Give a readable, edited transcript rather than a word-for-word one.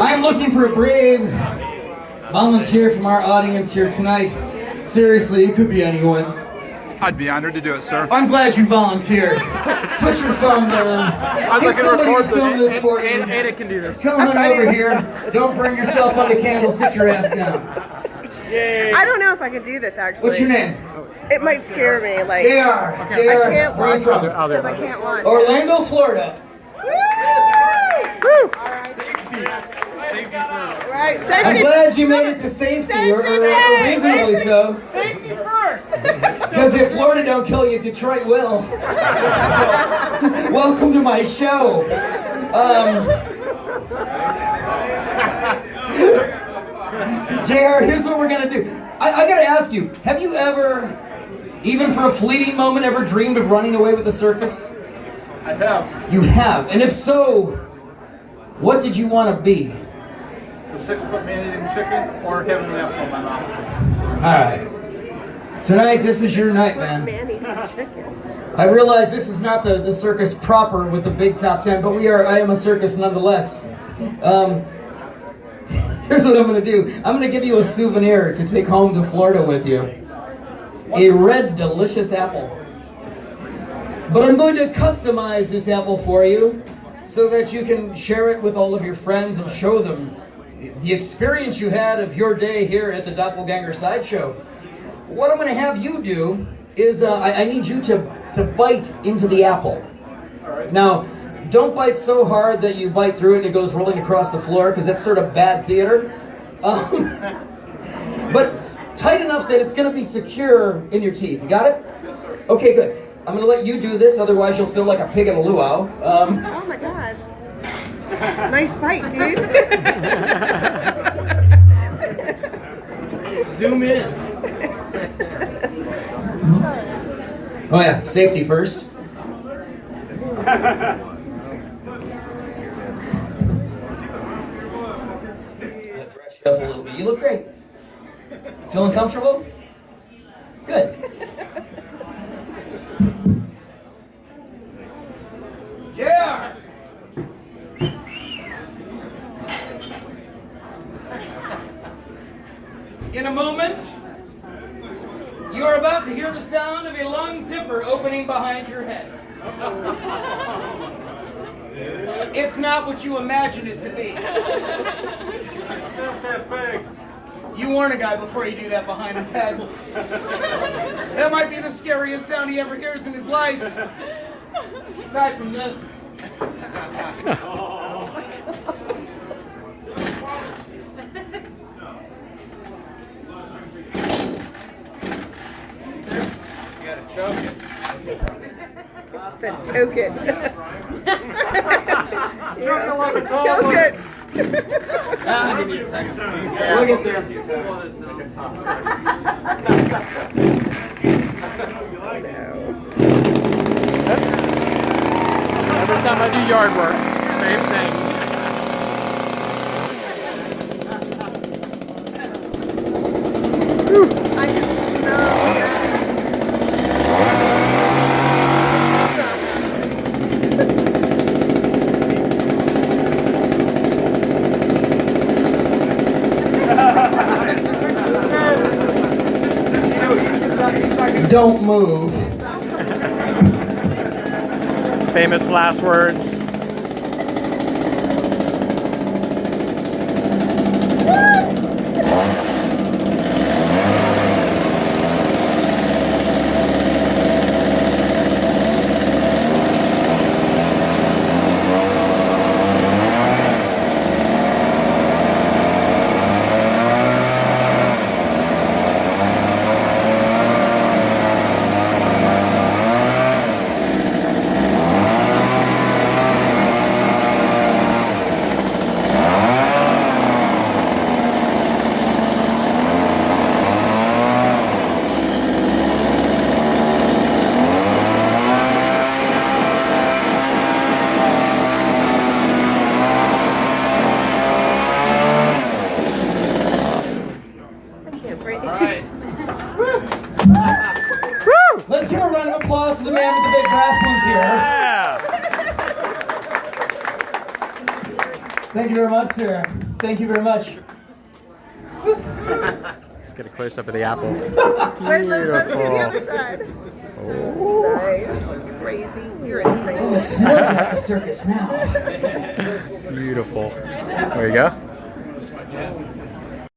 I'm looking for a brave volunteer from our audience here tonight. Seriously, it could be anyone. I'd be honored to do it, sir. I'm glad you volunteered. Put your phone down. Get somebody to film this for you. Ada can do this. Come on over here. Don't burn yourself on the candle. Sit your ass down. Yay. I don't know if I could do this, actually. What's your name? It might scare me. Like, JR. I can't Where are you watch from? because I can't watch. Orlando, Florida. Woo! Right, I'm safety. glad you made it to safety, or reasonably so. Safety first. Because if Florida don't kill you, Detroit will. Welcome to my show. JR, here's what we're gonna do. I gotta ask you, have you ever, even for a fleeting moment, ever dreamed of running away with the circus? I have. You have, and if so, what did you want to be? The 6-foot man-eating chicken or having an apple in my mouth. Alright. Tonight, this is your night, man. Man-eating chicken. I realize this is not the circus proper with the big top 10, but I am a circus nonetheless. Here's what I'm going to do. I'm going to give you a souvenir to take home to Florida with you. A red, delicious apple. But I'm going to customize this apple for you so that you can share it with all of your friends and show them the experience you had of your day here at the Doppelganger Sideshow. What I'm going to have you do is I need you to bite into the apple. Now, don't bite so hard that you bite through it and it goes rolling across the floor, because that's sort of bad theater. But tight enough that it's going to be secure in your teeth. You got it? Yes, sir. Okay, good. I'm going to let you do this, otherwise you'll feel like a pig at a luau. Oh my god. Nice bite, dude. Zoom in. Oh yeah, safety first. Dress you up a little bit. You look great. Feeling comfortable? Good. Yeah. In a moment, you are about to hear the sound of a lung zipper opening behind your head. It's not what you imagine it to be. It's not that big. You warn a guy before you do that behind his head. That might be the scariest sound he ever hears in his life. Aside from this. You gotta choke it. Said choke it. Choke it like a dog. Choke it. Give me a second. Look at there. Every time I do yard work, same thing. I just know. Don't move. Famous last words. Thank you very much, sir. Thank you very much. Let's get a close up of the apple. Wait, let me see the Beautiful. other side. Nice. Crazy. You're insane. Oh, it smells like the circus now. Beautiful. There you go.